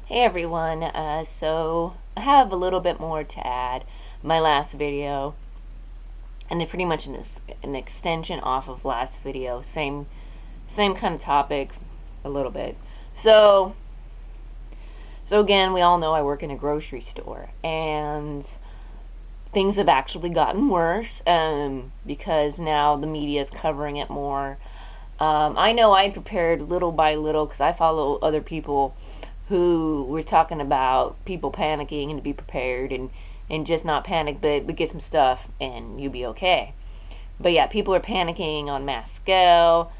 Hey everyone, so I have a little bit more to add. My last video, and it's pretty much an extension off of last video, same kind of topic, a little bit. So again, we all know I work in a grocery store, and things have actually gotten worse because now the media is covering it more. I know I prepared little by little because I follow other people who were talking about people panicking and to be prepared and just not panic, but get some stuff and you'll be okay. But yeah, people are panicking on mass scale.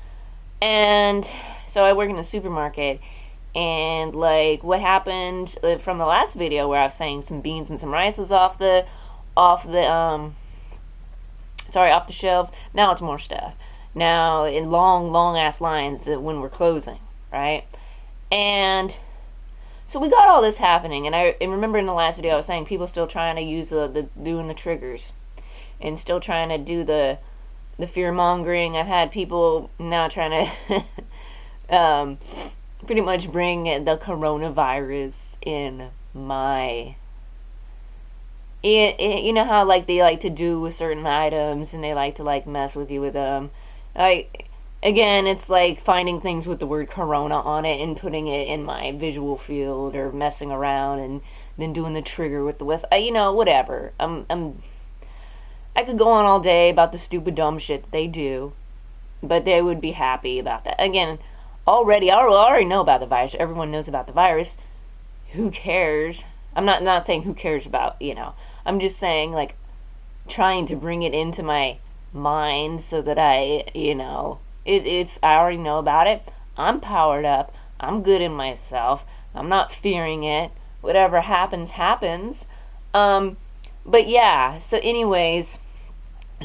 And so I work in a supermarket, and like what happened from the last video where I was saying some beans and some rice was off the off the shelves. Now it's more stuff. Now in long ass lines when we're closing, right? And so we got all this happening, and I remember in the last video I was saying people still trying to use doing the triggers, and still trying to do the fear mongering. I've had people now trying to pretty much bring the coronavirus in my. You know how like they like to do with certain items, and they like to like mess with you with them. Again, it's like finding things with the word corona on it and putting it in my visual field, or messing around and then doing the trigger with the west. You know, whatever. I could go on all day about the stupid dumb shit that they do, but they would be happy about that. Again, I already know about the virus. Everyone knows about the virus. Who cares? I'm not saying who cares about, you know. I'm just saying, like, trying to bring it into my mind so that I, you know, I already know about it. I'm powered up. I'm good in myself. I'm not fearing it. Whatever happens, happens. But yeah, so anyways,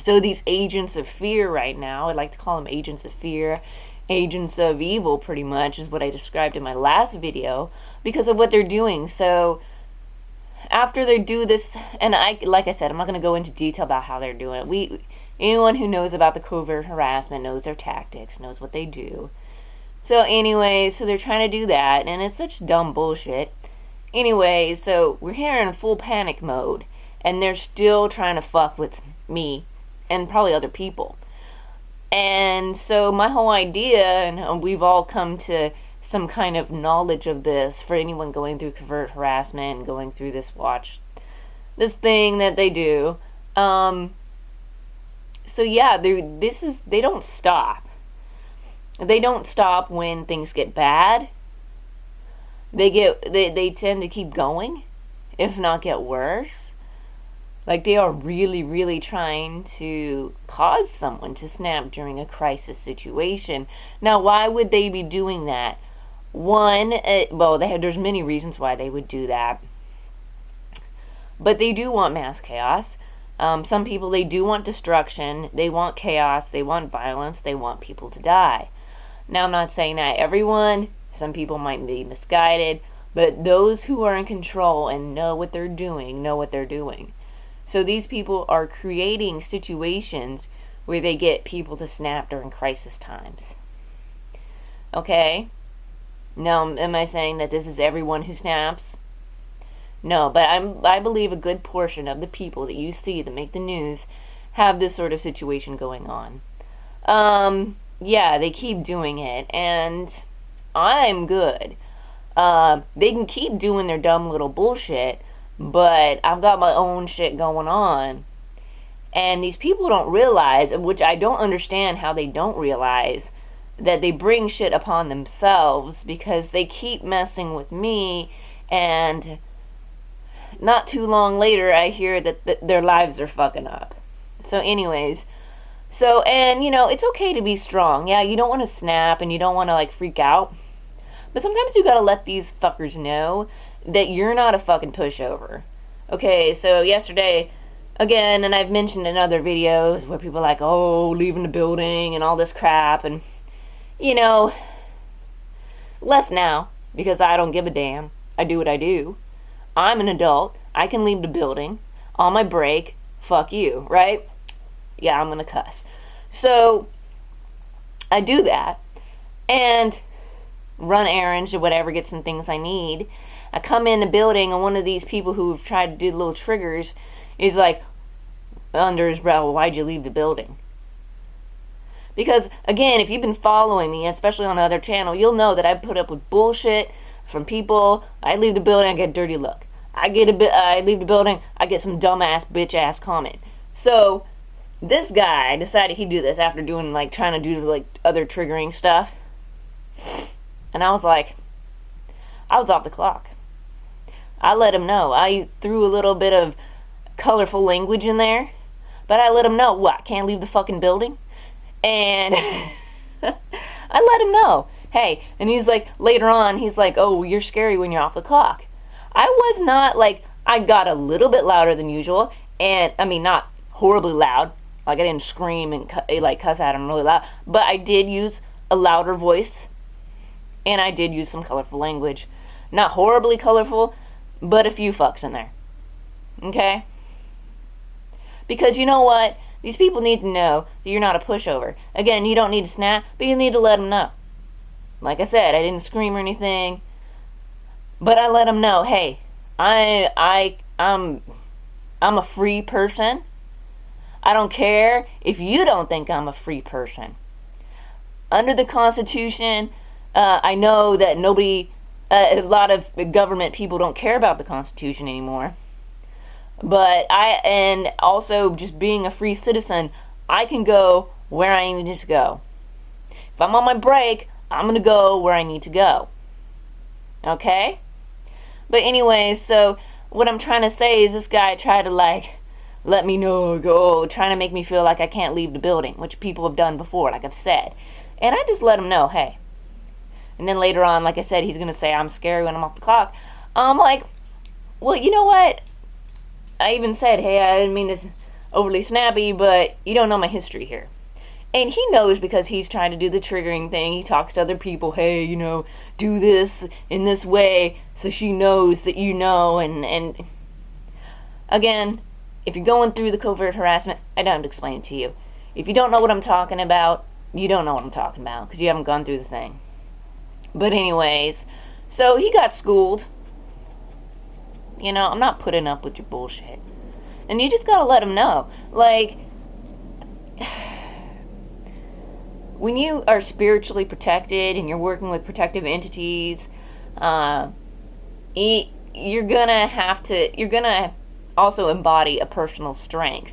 so these agents of fear right now, I'd like to call them agents of fear, agents of evil pretty much, is what I described in my last video, because of what they're doing. So after they do this, and like I said, I'm not going to go into detail about how they're doing it. Anyone who knows about the covert harassment knows their tactics, knows what they do. So anyway, so they're trying to do that, and it's such dumb bullshit. Anyway, so we're here in full panic mode, and they're still trying to fuck with me, and probably other people. And so my whole idea, and we've all come to some kind of knowledge of this, for anyone going through covert harassment and going through this thing that they do. So yeah, they don't stop. They don't stop when things get bad. They tend to keep going, if not get worse. Like they are really trying to cause someone to snap during a crisis situation. Now, why would they be doing that? One, well, there's many reasons why they would do that. But they do want mass chaos. Some people, they do want destruction, they want chaos, they want violence, they want people to die. Now, I'm not saying that everyone, some people might be misguided, but those who are in control and know what they're doing, know what they're doing. So these people are creating situations where they get people to snap during crisis times. Okay? Now, am I saying that this is everyone who snaps? No, but I believe a good portion of the people that you see that make the news have this sort of situation going on. Yeah, they keep doing it, and I'm good. They can keep doing their dumb little bullshit, but I've got my own shit going on. And these people don't realize, which I don't understand how they don't realize, that they bring shit upon themselves because they keep messing with me, and not too long later I hear that their lives are fucking up. So anyways, and you know, it's okay to be strong. Yeah, you don't want to snap and you don't want to like freak out, but sometimes you gotta let these fuckers know that you're not a fucking pushover. Okay, so yesterday, again, and I've mentioned in other videos where people are like, oh, leaving the building and all this crap, and you know, less now, because I don't give a damn. I do what I do. I'm an adult. I can leave the building on my break. Fuck you, right? Yeah, I'm gonna cuss. So I do that and run errands or whatever, get some things I need, I come in the building, and one of these people who've tried to do the little triggers is like, under his breath, well, why'd you leave the building? Because, again, if you've been following me, especially on the other channel, you'll know that I put up with bullshit from people. I leave the building, I get a dirty look. I leave the building, I get some dumbass, bitch-ass comment. So, this guy decided he'd do this after doing, like, trying to do, like, other triggering stuff. And I was like, I was off the clock. I let him know. I threw a little bit of colorful language in there, but I let him know, what, can't leave the fucking building? And I let him know, hey, and he's like, later on, he's like, oh, you're scary when you're off the clock. I was not, like, I got a little bit louder than usual, and, I mean, not horribly loud, like, I didn't scream and, like, cuss at him really loud, but I did use a louder voice, and I did use some colorful language. Not horribly colorful, but a few fucks in there. Okay? Because you know what? These people need to know that you're not a pushover. Again, you don't need to snap, but you need to let them know. Like I said, I didn't scream or anything, but I let them know, hey, I'm a free person. I don't care if you don't think I'm a free person. Under the Constitution, I know that a lot of government people don't care about the Constitution anymore. But and also just being a free citizen, I can go where I need to go. If I'm on my break, I'm going to go where I need to go. Okay? But anyway, so what I'm trying to say is this guy tried to, like, let me know, trying to make me feel like I can't leave the building, which people have done before, like I've said. And I just let him know, hey. And then later on, like I said, he's going to say I'm scary when I'm off the clock. I'm like, well, you know what? I even said, hey, I didn't mean to overly snappy, but you don't know my history here. And he knows because he's trying to do the triggering thing. He talks to other people, hey, you know, do this in this way so she knows that you know. And again, if you're going through the covert harassment, I don't explain it to you. If you don't know what I'm talking about, you don't know what I'm talking about because you haven't gone through the thing. But anyways, so he got schooled. You know, I'm not putting up with your bullshit. And you just gotta let them know. Like, when you are spiritually protected and you're working with protective entities, you're gonna also embody a personal strength.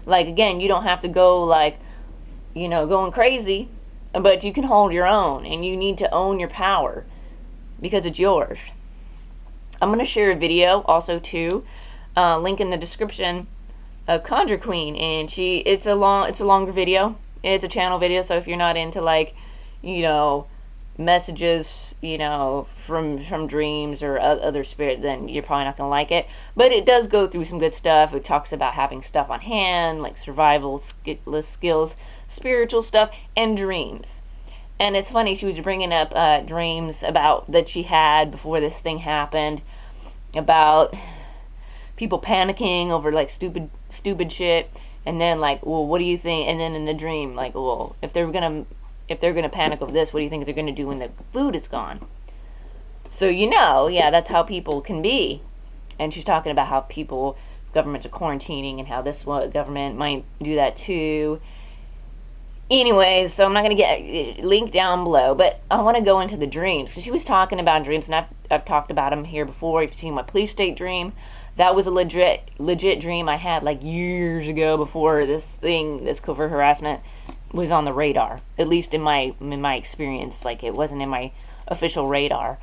Like, again, you don't have to go, like, you know, going crazy, but you can hold your own, and you need to own your power because it's yours. I'm going to share a video also too, link in the description, of Conjure Queen, and it's a longer video. It's a channel video, so if you're not into, like, you know, messages, you know, from dreams or other spirit, then you're probably not going to like it. But it does go through some good stuff. It talks about having stuff on hand, like survival skills, spiritual stuff, and dreams. And it's funny, she was bringing up dreams that she had before this thing happened, about people panicking over, like, stupid shit, and then, like, well, what do you think? And then in the dream, like, well, if they're gonna panic over this, what do you think they're gonna do when the food is gone? So, you know, yeah, that's how people can be. And she's talking about how governments are quarantining, and how this government might do that too. Anyways, so I'm not going to get linked down below, but I want to go into the dreams. So she was talking about dreams, and I've talked about them here before. If you've seen my police state dream, that was a legit dream I had, like, years ago, before this covert harassment was on the radar. At least in my experience, like, it wasn't in my official radar.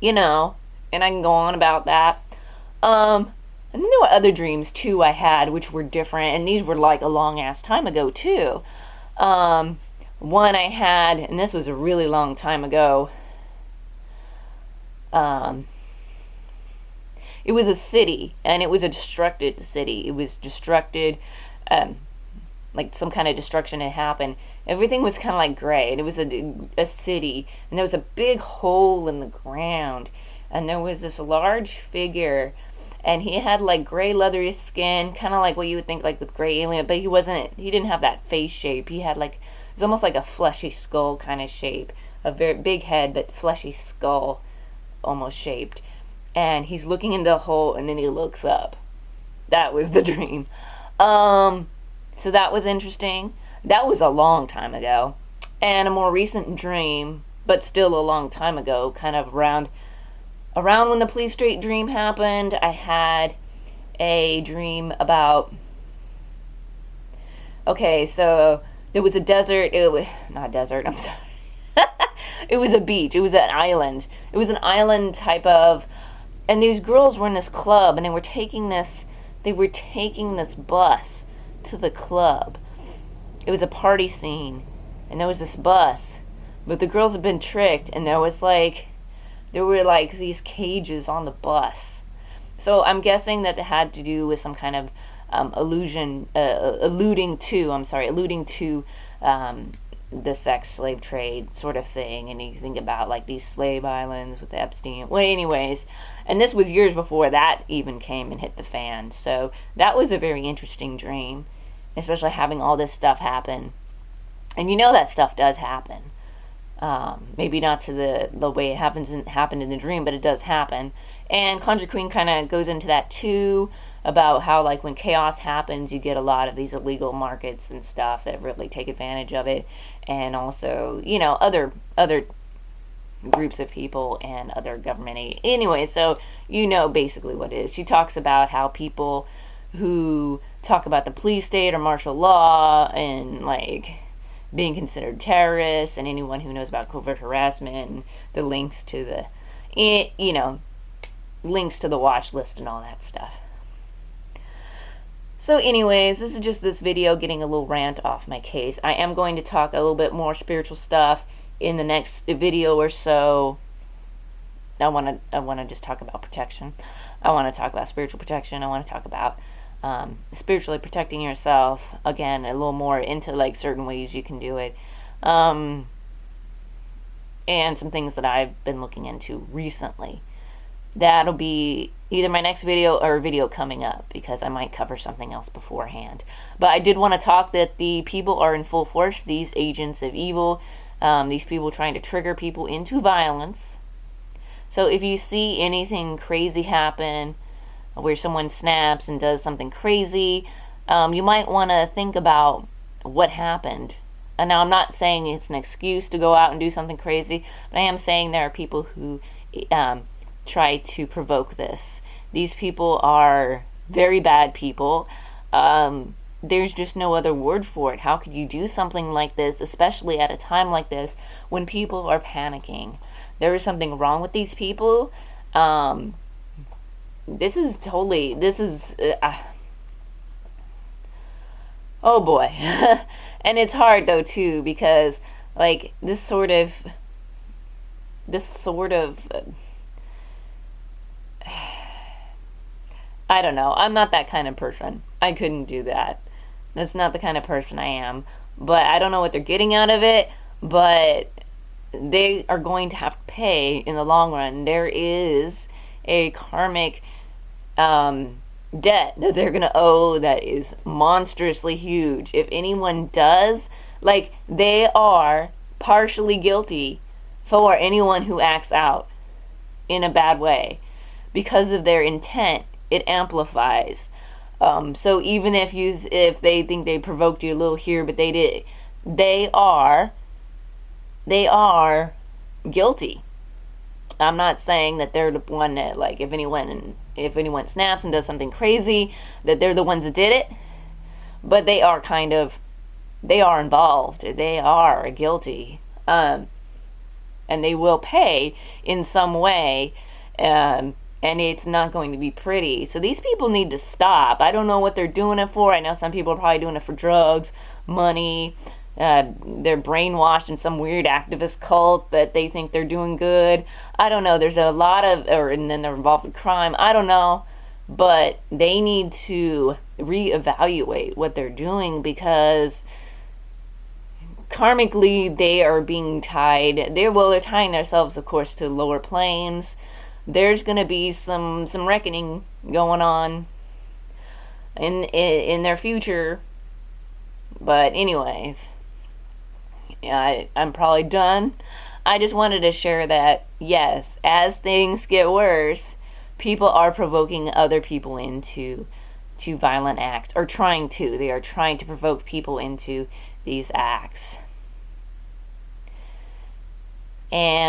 You know, and I can go on about that. And then there were other dreams, too, I had, which were different, and these were, like, a long-ass time ago, too. One I had, and this was a really long time ago, it was a city, and it was a destructed city. It was destructed, like some kind of destruction had happened. Everything was kind of like gray, and it was a city, and there was a big hole in the ground, and there was this large figure, and he had, like, gray leathery skin, kind of like what you would think, like, with gray alien, but he didn't have that face shape. He had, like, it was almost like a fleshy skull kind of shape, a very big head, but fleshy skull. almost shaped, and he's looking into a hole, and then he looks up. That was the dream. So that was interesting. That was a long time ago. And a more recent dream, but still a long time ago, kind of around when the Police Street dream happened, I had a dream about, okay, so there was a desert, it was, not desert, I'm sorry. It was a beach, it was an island. It was an island type of, and these girls were in this club, and they were taking this bus to the club. It was a party scene, and there was this bus, but the girls had been tricked, and there were like these cages on the bus. So I'm guessing that it had to do with some kind of alluding to the sex slave trade sort of thing. And you think about like these slave islands with Epstein. Well, anyways, and this was years before that even came and hit the fan. So that was a very interesting dream, especially having all this stuff happen. And you know that stuff does happen. Maybe not to the way it happened in the dream, but it does happen. And Conjure Queen kind of goes into that too, about how like when chaos happens, you get a lot of these illegal markets and stuff that really take advantage of it, and also, you know, other groups of people and other government aid. Anyway, so you know basically what it is. She talks about how people who talk about the police state or martial law and like being considered terrorists, and anyone who knows about covert harassment and the links to the, you know, links to the watch list and all that stuff. So anyways, this is just this video getting a little rant off my case. I am going to talk a little bit more spiritual stuff in the next video or so. I want to just talk about protection. I want to talk about spiritual protection. I want to talk about spiritually protecting yourself, again, a little more into like certain ways you can do it, and some things that I've been looking into recently. That'll be either my next video or a video coming up, because I might cover something else beforehand. But I did want to talk that the people are in full force, these agents of evil, these people trying to trigger people into violence. So if you see anything crazy happen, where someone snaps and does something crazy, you might want to think about what happened. And now I'm not saying it's an excuse to go out and do something crazy, but I am saying there are people who try to provoke this. These people are very bad people. There's just no other word for it. How could you do something like this, especially at a time like this when people are panicking? There is something wrong with these people. This is oh boy. And it's hard though too, because like this sort of I don't know. I'm not that kind of person. I couldn't do that. That's not the kind of person I am. But I don't know what they're getting out of it, but they are going to have to pay in the long run. There is a karmic debt that they're going to owe that is monstrously huge. If anyone does, like, they are partially guilty for anyone who acts out in a bad way. Because of their intent, it amplifies. So even if they think they provoked you a little here, but they did, they are guilty. I'm not saying that they're the one that, like, if anyone snaps and does something crazy, that they're the ones that did it, but they are involved. They are guilty, and they will pay in some way, and it's not going to be pretty. So these people need to stop. I don't know what they're doing it for. I know some people are probably doing it for drugs, money. They're brainwashed in some weird activist cult that they think they're doing good. I don't know. There's a lot of, and then they're involved in crime. I don't know. But they need to reevaluate what they're doing, because karmically they are being tied. They're tying themselves, of course, to lower planes. There's going to be some reckoning going on in their future. But anyways, yeah, I'm probably done. I just wanted to share that, yes, as things get worse, people are provoking other people into violent acts, or trying to. They are trying to provoke people into these acts. And